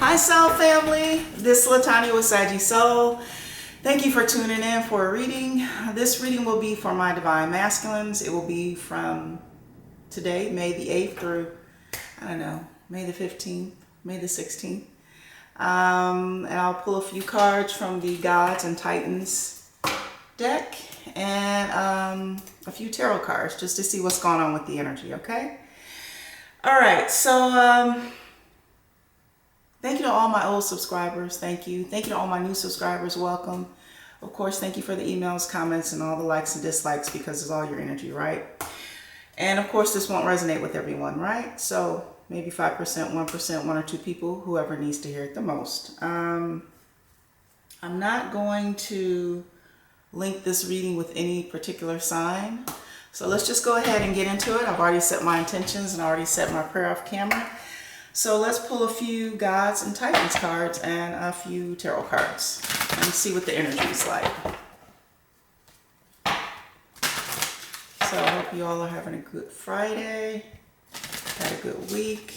Hi Soul family, this is LaTonya with Saggy Soul. Thank you for tuning in for a reading. This reading will be for my divine masculines. It will be from today, May the 8th through, I don't know, May the 15th, May the 16th. And I'll pull a few cards from the Gods and Titans deck and a few tarot cards just to see what's going on with the energy, okay? All right, so thank you to all my old subscribers. Thank you. Thank you to all my new subscribers. Welcome. Of course, thank you for the emails, comments, and all the likes and dislikes because it's all your energy, right? And of course, this won't resonate with everyone, right? So maybe 5%, 1%, one or two people, whoever needs to hear it the most. I'm not going to link this reading with any particular sign. So let's just go ahead and get into it. I've already set my intentions and already set my prayer off camera. So let's pull a few Gods and Titans cards and a few tarot cards and see what the energy is like. So I hope you all are having a good Friday, had a good week,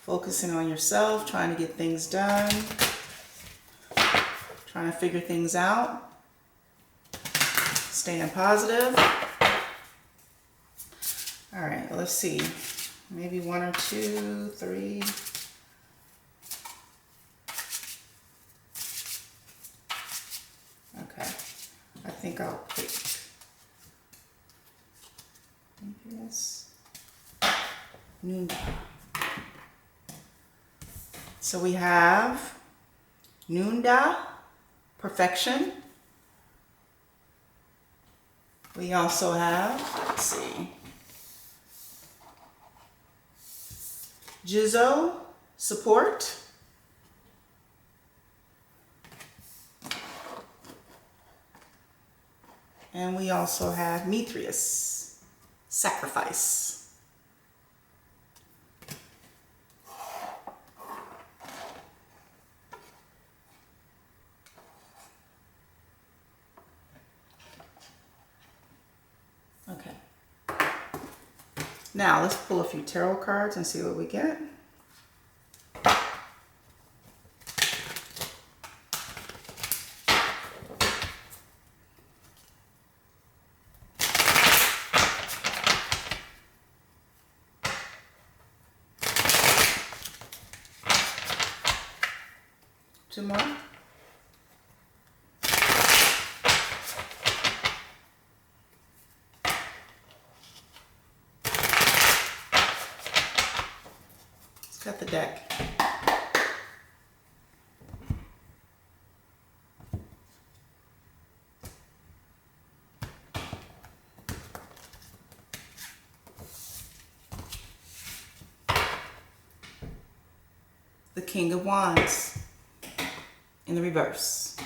focusing on yourself, trying to get things done, trying to figure things out, staying positive. All right, let's see. Maybe one or two, three. Okay, I think I'll pick this. Nunda. So we have Nunda, perfection. We also have, let's see, Jizo, support. And we also have Mithrius, sacrifice. Okay. Now let's pull a few tarot cards and see what we get. Two more. Let's cut the deck. The King of Wands in the reverse.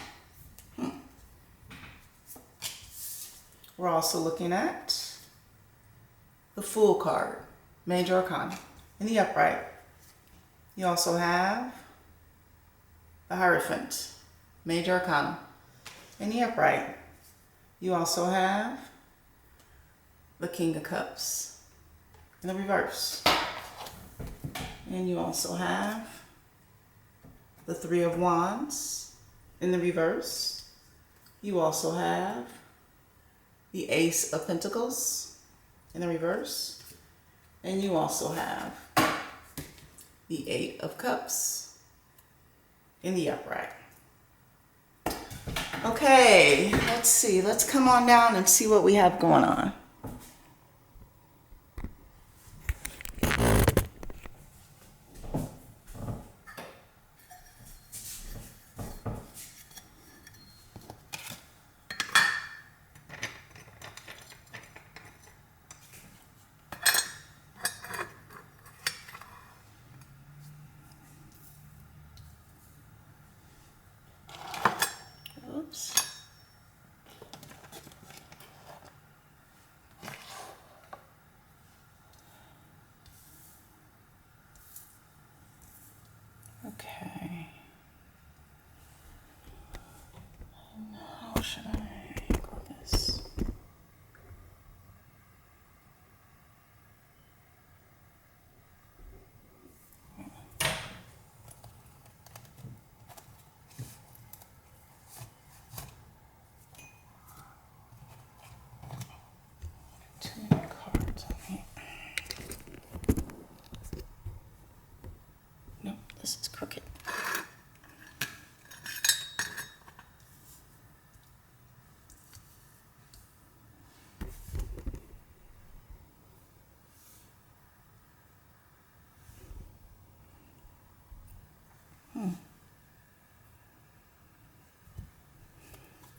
We're also looking at the Fool card, Major Arcana, in the upright. You also have the Hierophant, Major Arcana, in the upright. You also have the King of Cups in the reverse. And you also have the Three of Wands in the reverse. You also have the Ace of Pentacles in the reverse. And you also have the Eight of Cups in the upright. Okay, let's see. Let's come on down and see what we have going on.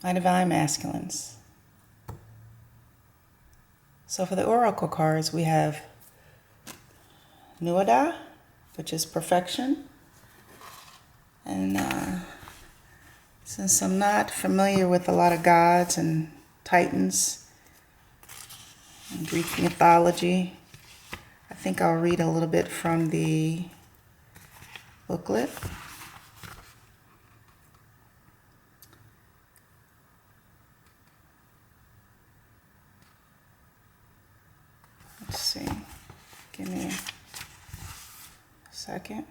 my divine masculines. So for the oracle cards, we have Nuada, which is perfection. And since I'm not familiar with a lot of gods and titans and Greek mythology, I think I'll read a little bit from the booklet. Let's see. Give me a second.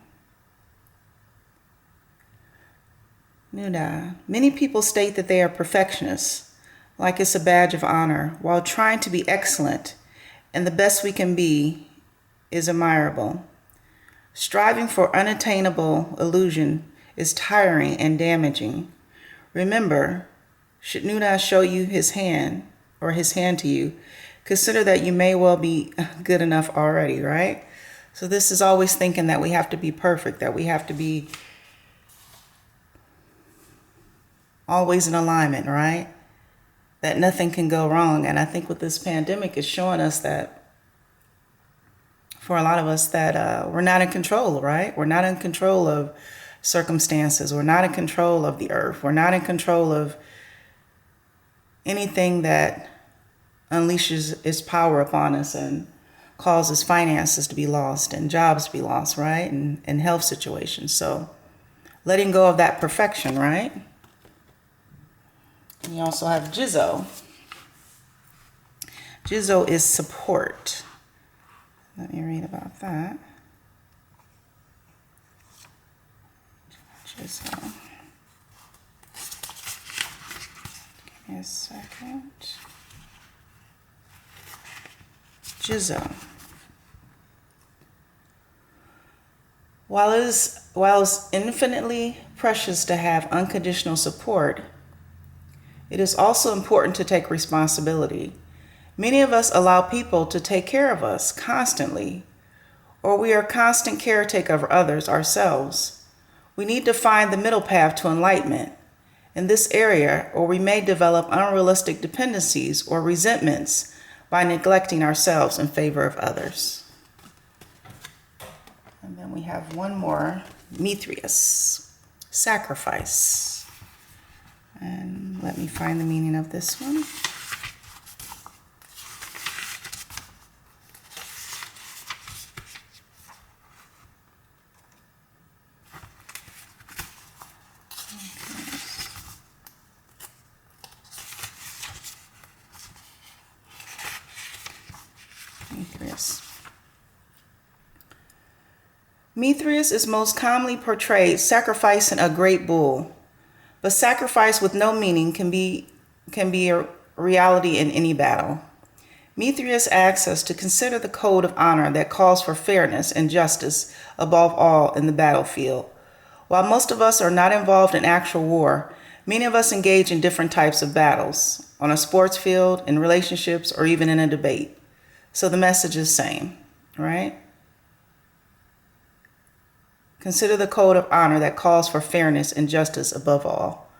Nuda. Many people state that they are perfectionists, like it's a badge of honor, while trying to be excellent and the best we can be is admirable. Striving for unattainable illusion is tiring and damaging. Remember, should Nuda show you his hand or his hand to you, consider that you may well be good enough already, right? So this is always thinking that we have to be perfect, that we have to be always in alignment, right? That nothing can go wrong. And I think with this pandemic, it's showing us that, for a lot of us, that we're not in control, right? We're not in control of circumstances. We're not in control of the earth. We're not in control of anything that unleashes its power upon us and causes finances to be lost and jobs to be lost, right? And health situations. So letting go of that perfection, right? We also have Jizzo. Jizzo is support. Let me read about that. Jizzo. Give me a second. Jizzo. While it's infinitely precious to have unconditional support, it is also important to take responsibility. Many of us allow people to take care of us constantly, or we are a constant caretaker of others ourselves. We need to find the middle path to enlightenment in this area, or we may develop unrealistic dependencies or resentments by neglecting ourselves in favor of others. And then we have one more, Mithrius, sacrifice. And let me find the meaning of this one. Mithrius is most commonly portrayed sacrificing a great bull, but sacrifice with no meaning can be a reality in any battle. Mithrius asks us to consider the code of honor that calls for fairness and justice above all in the battlefield. While most of us are not involved in actual war, many of us engage in different types of battles, on a sports field, in relationships, or even in a debate. So the message is the same, right? Consider the code of honor that calls for fairness and justice above all.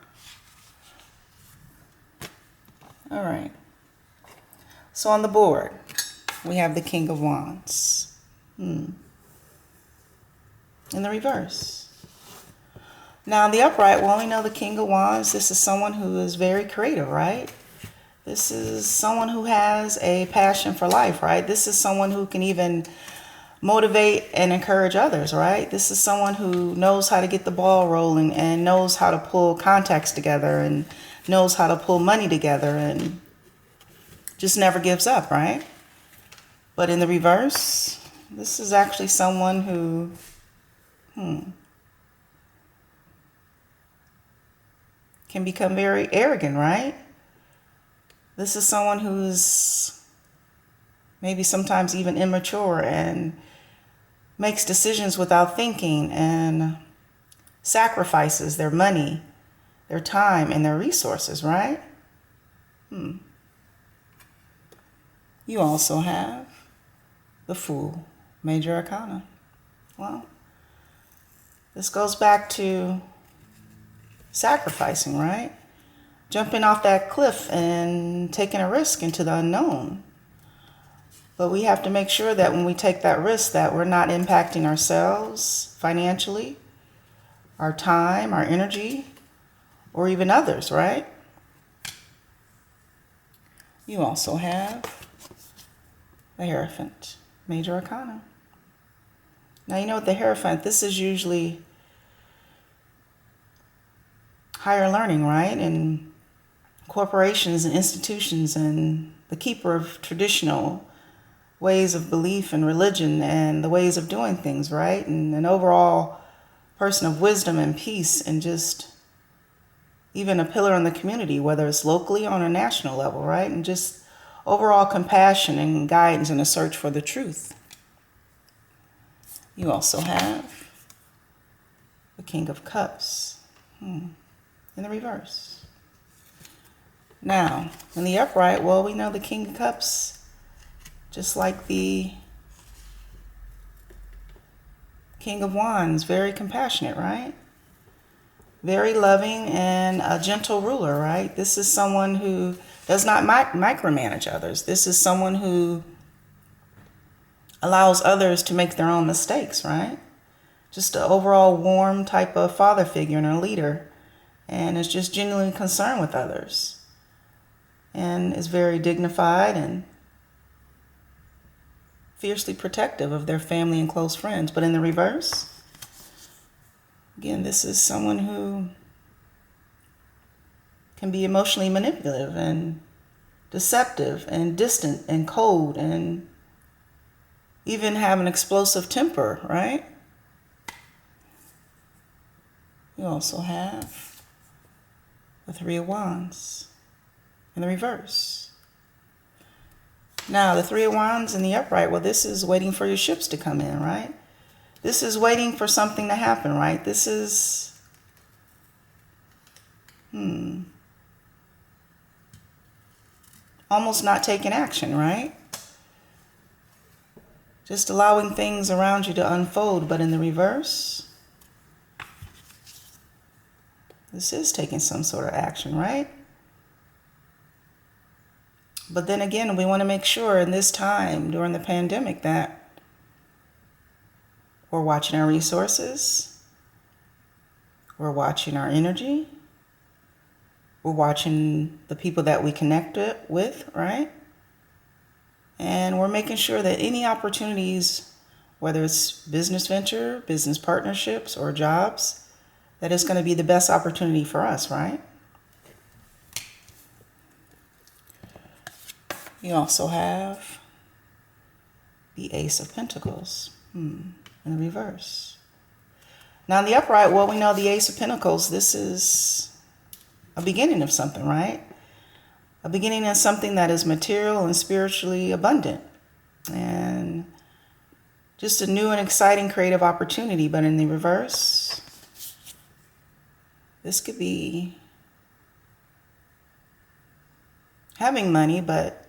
All right. So on the board, we have the King of Wands. In the reverse. Now, in the upright, we only know the King of Wands. This is someone who is very creative, right? This is someone who has a passion for life, right? This is someone who can even motivate and encourage others, right? This is someone who knows how to get the ball rolling and knows how to pull contacts together and knows how to pull money together and just never gives up, right? But in the reverse, this is actually someone who can become very arrogant, right? This is someone who's maybe sometimes even immature and makes decisions without thinking and sacrifices their money, their time, and their resources, right? You also have the Fool, Major Arcana. Well, this goes back to sacrificing, right? jumping off that cliff and taking a risk into the unknown. But we have to make sure that when we take that risk that we're not impacting ourselves financially, our time, our energy, or even others, right? You also have the Hierophant, Major Arcana. Now, you know what the Hierophant, this is usually higher learning, right? And corporations and institutions and the keeper of traditional ways of belief and religion and the ways of doing things, right? And an overall person of wisdom and peace and just even a pillar in the community, whether it's locally or on a national level, right? And just overall compassion and guidance in a search for the truth. You also have the King of Cups in the reverse. Now, in the upright, well, we know the King of Cups, just like the King of Wands, very compassionate, right? Very loving and a gentle ruler, right? This is someone who does not micromanage others. This is someone who allows others to make their own mistakes, right? Just an overall warm type of father figure and a leader, and is just genuinely concerned with others, and is very dignified and fiercely protective of their family and close friends. But in the reverse, again, this is someone who can be emotionally manipulative and deceptive and distant and cold and even have an explosive temper, right? You also have the Three of Wands in the reverse. Now, the Three of Wands in the upright, well, this is waiting for your ships to come in, right? This is waiting for something to happen, right? This is, almost not taking action, right? Just allowing things around you to unfold. But in the reverse, this is taking some sort of action, right? But then again, we want to make sure in this time during the pandemic that we're watching our resources, we're watching our energy, we're watching the people that we connect with, right? And we're making sure that any opportunities, whether it's business venture, business partnerships, or jobs, that it's going to be the best opportunity for us, right? You also have the Ace of Pentacles in the reverse. Now in the upright, well, we know the Ace of Pentacles, this is a beginning of something, right? A beginning of something that is material and spiritually abundant. And just a new and exciting creative opportunity. But in the reverse, this could be having money, but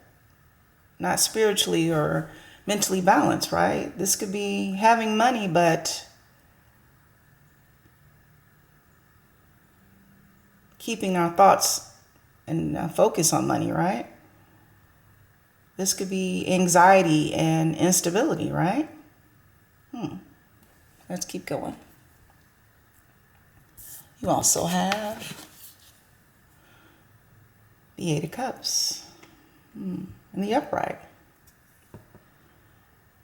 not spiritually or mentally balanced, right? This could be having money, but keeping our thoughts and focus on money, right? This could be anxiety and instability, right? Let's keep going. You also have the Eight of Cups in the upright.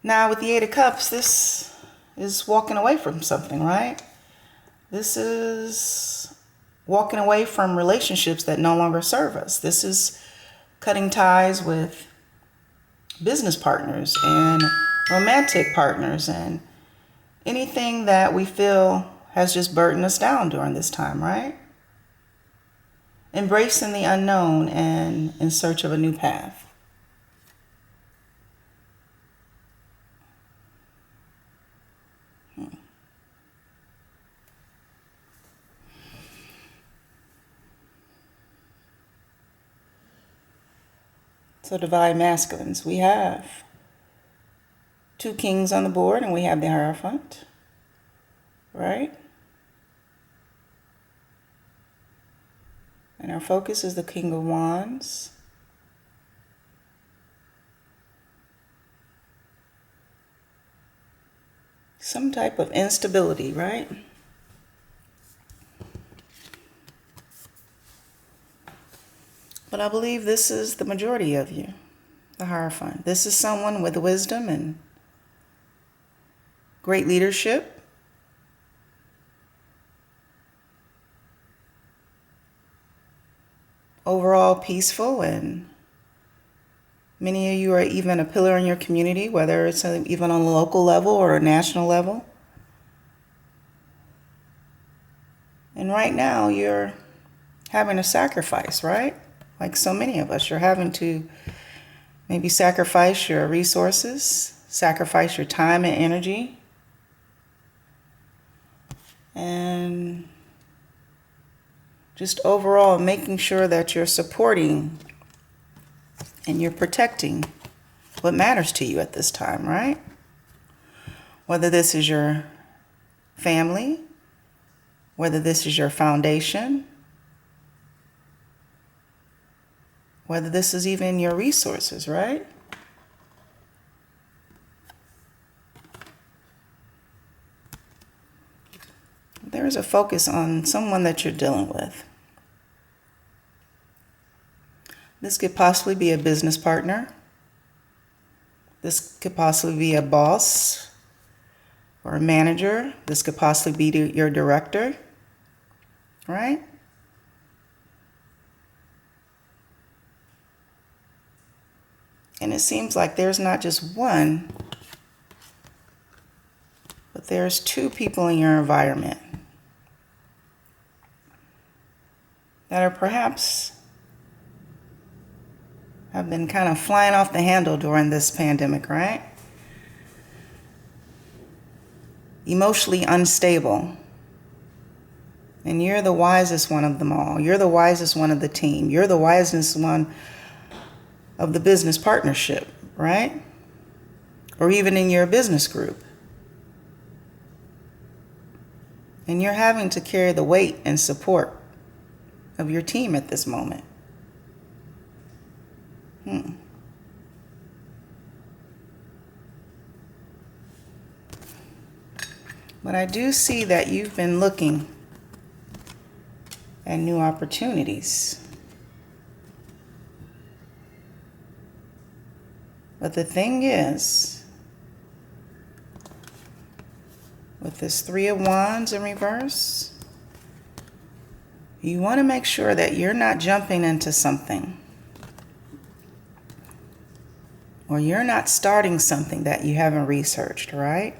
Now with the Eight of Cups, this is walking away from something, right? This is walking away from relationships that no longer serve us. This is cutting ties with business partners and romantic partners and anything that we feel has just burdened us down during this time, right? Embracing the unknown and in search of a new path. So divine masculines, we have two kings on the board and we have the Hierophant, right? And our focus is the King of Wands. Some type of instability, right? But I believe this is the majority of you, the Hierophant. This is someone with wisdom and great leadership. Overall peaceful, and many of you are even a pillar in your community, whether it's even on a local level or a national level. And right now you're having a sacrifice, right? Like so many of us, you're having to maybe sacrifice your resources, sacrifice your time and energy, and just overall making sure that you're supporting and you're protecting what matters to you at this time, right? Whether this is your family, whether this is your foundation, whether this is even your resources, right? There is a focus on someone that you're dealing with. This could possibly be a business partner. This could possibly be a boss or a manager. This could possibly be your director, right? And it seems like there's not just one, but there's two people in your environment that are perhaps have been kind of flying off the handle during this pandemic, right? Emotionally unstable. And you're the wisest one of them all. You're the wisest one of the team. You're the wisest one of the business partnership, right? Or even in your business group. And you're having to carry the weight and support of your team at this moment. But I do see that you've been looking at new opportunities. But the thing is, with this Three of Wands in reverse, you want to make sure that you're not jumping into something, or you're not starting something that you haven't researched, right?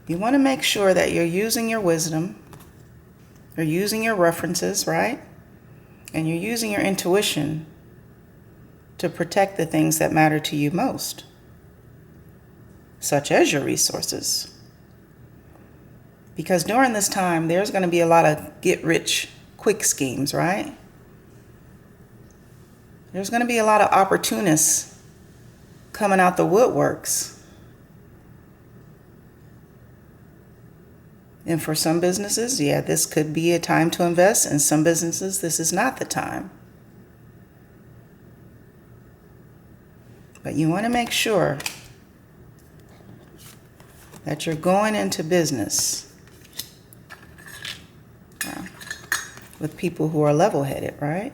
You want to make sure that you're using your wisdom, you're using your references, right? And you're using your intuition to protect the things that matter to you most, such as your resources. Because during this time, there's going to be a lot of get-rich-quick schemes, right? There's going to be a lot of opportunists coming out the woodworks. And for some businesses, yeah, this could be a time to invest. In some businesses, this is not the time. But you want to make sure that you're going into business with people who are level-headed, right?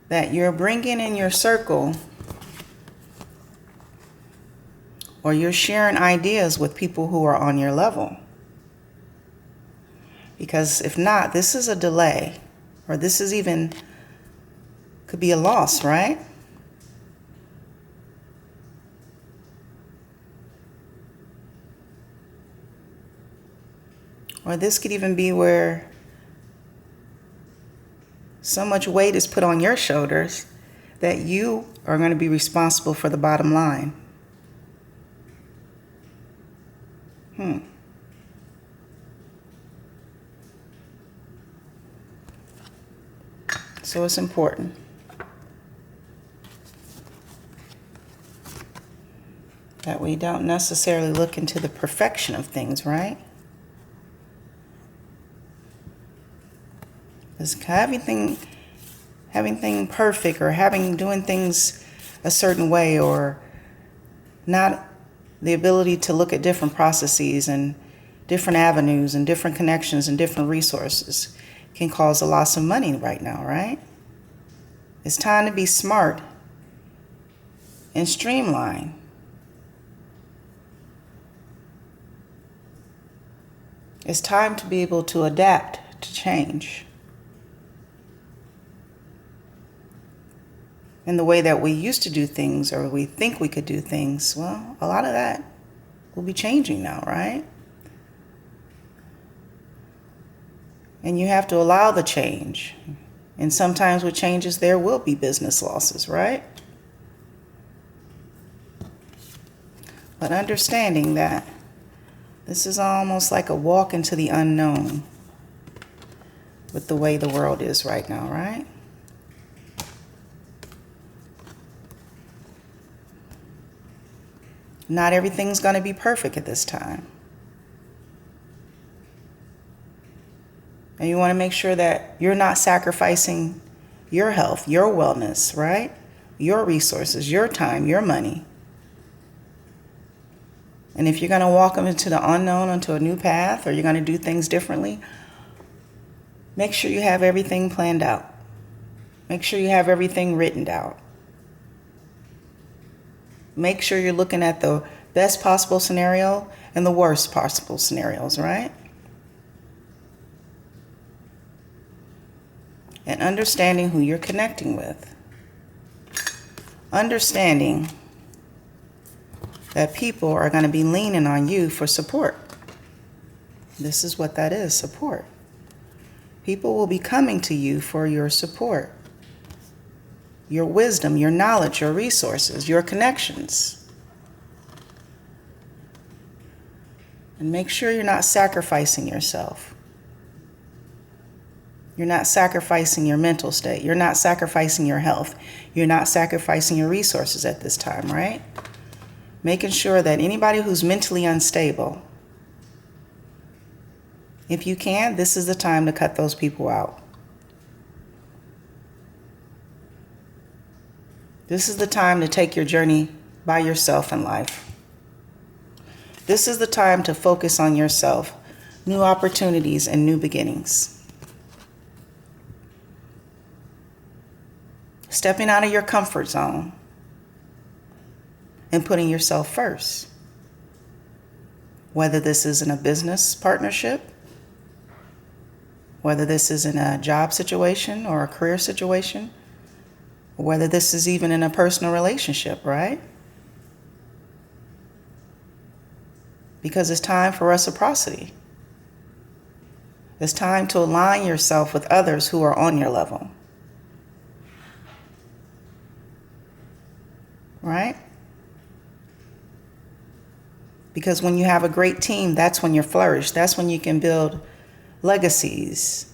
That you're bringing in your circle, or you're sharing ideas with people who are on your level. Because if not, this is a delay, or this is even, could be a loss, right? Or this could even be where so much weight is put on your shoulders that you are going to be responsible for the bottom line. So it's important that we don't necessarily look into the perfection of things, right? Because having things perfect, or doing things a certain way, or not the ability to look at different processes and different avenues and different connections and different resources can cause a loss of money right now, right? It's time to be smart and streamline. It's time to be able to adapt to change. And the way that we used to do things, or we think we could do things, well, a lot of that will be changing now, right? And you have to allow the change. And sometimes with changes, there will be business losses, right? But understanding that this is almost like a walk into the unknown with the way the world is right now, right? Not everything's going to be perfect at this time. And you want to make sure that you're not sacrificing your health, your wellness, right? Your resources, your time, your money. And if you're going to walk them into the unknown, into a new path, or you're going to do things differently, make sure you have everything planned out. Make sure you have everything written out. Make sure you're looking at the best possible scenario and the worst possible scenarios, right? And understanding who you're connecting with. Understanding that people are going to be leaning on you for support. This is what that is, support. People will be coming to you for your support, your wisdom, your knowledge, your resources, your connections. And make sure you're not sacrificing yourself. You're not sacrificing your mental state. You're not sacrificing your health. You're not sacrificing your resources at this time, right? Making sure that anybody who's mentally unstable, if you can, this is the time to cut those people out. This is the time to take your journey by yourself in life. This is the time to focus on yourself, new opportunities and new beginnings. Stepping out of your comfort zone and putting yourself first. Whether this is in a business partnership, whether this is in a job situation or a career situation, whether this is even in a personal relationship, right? Because it's time for reciprocity. It's time to align yourself with others who are on your level. Right? Because when you have a great team, that's when you flourish. That's when you can build legacies.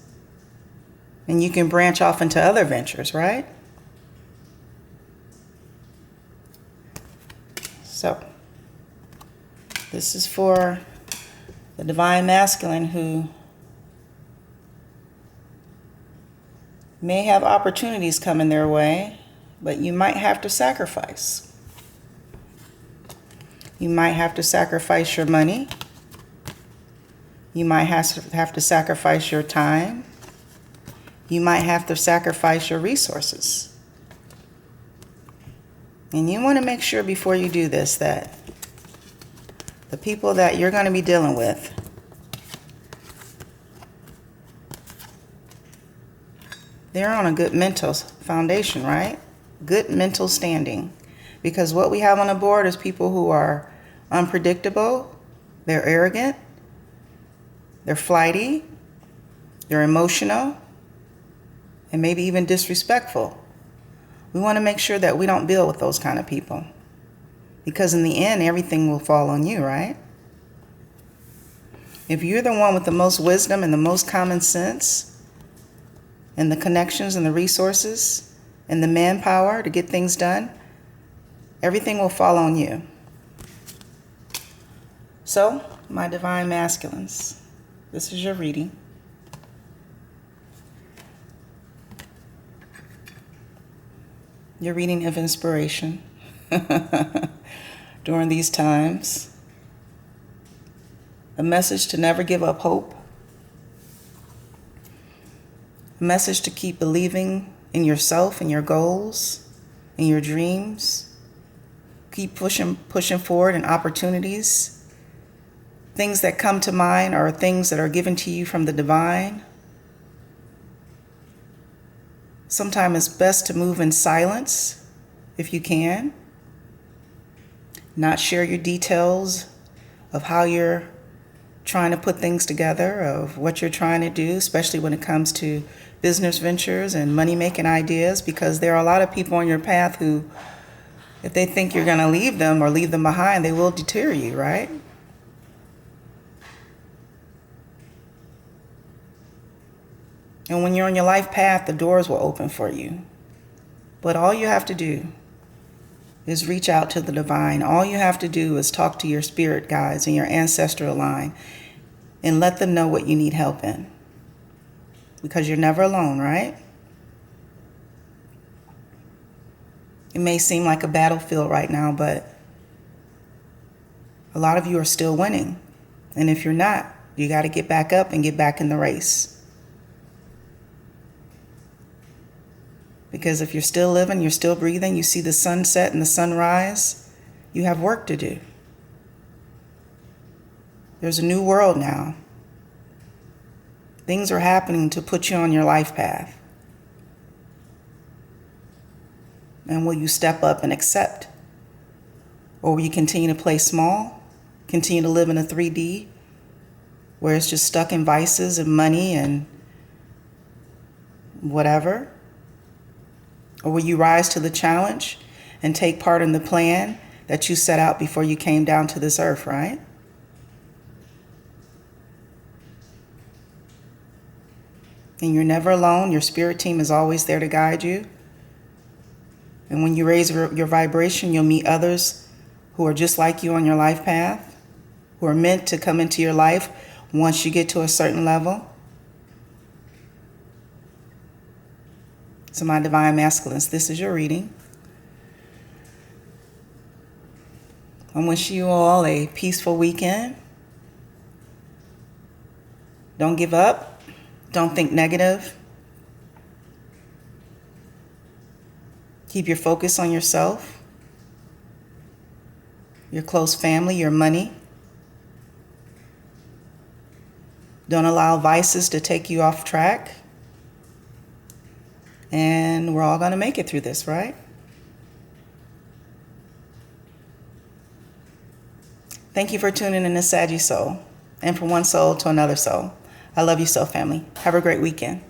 And you can branch off into other ventures, right? So, this is for the divine masculine who may have opportunities coming their way, but you might have to sacrifice. You might have to sacrifice your money. You might have to sacrifice your time. You might have to sacrifice your resources. And you want to make sure before you do this that the people that you're going to be dealing with, they're on a good mental foundation, right? Good mental standing. Because what we have on the board is people who are unpredictable, they're arrogant, they're flighty, they're emotional, and maybe even disrespectful. We want to make sure that we don't deal with those kind of people. Because in the end, everything will fall on you, right? If you're the one with the most wisdom and the most common sense, and the connections and the resources, and the manpower to get things done, everything will fall on you. So, my divine masculines, this is your reading. Your reading of inspiration during these times. A message to never give up hope. A message to keep believing in yourself and your goals and your dreams. Keep pushing forward in opportunities. Things that come to mind are things that are given to you from the divine. Sometimes it's best to move in silence if you can. Not share your details of how you're trying to put things together, of what you're trying to do, especially when it comes to business ventures and money-making ideas, because there are a lot of people on your path who, if they think you're going to leave them or leave them behind, they will deter you, right? And when you're on your life path, the doors will open for you. But all you have to do is reach out to the divine. All you have to do is talk to your spirit guides and your ancestral line and let them know what you need help in. Because you're never alone, right? It may seem like a battlefield right now, but a lot of you are still winning. And if you're not, you got to get back up and get back in the race. Because if you're still living, you're still breathing, you see the sunset and the sunrise, you have work to do. There's a new world now. Things are happening to put you on your life path. And will you step up and accept? Or will you continue to play small, continue to live in a 3D where it's just stuck in vices and money and whatever? Or will you rise to the challenge and take part in the plan that you set out before you came down to this earth, right? And you're never alone. Your spirit team is always there to guide you. And when you raise your vibration, you'll meet others who are just like you on your life path, who are meant to come into your life once you get to a certain level. So my divine masculines, this is your reading. I'm wishing you all a peaceful weekend. Don't give up. Don't think negative. Keep your focus on yourself, your close family, your money. Don't allow vices to take you off track. And we're all going to make it through this, right? Thank you for tuning in to Saggy Soul, and from one soul to another soul. I love you so, family. Have a great weekend.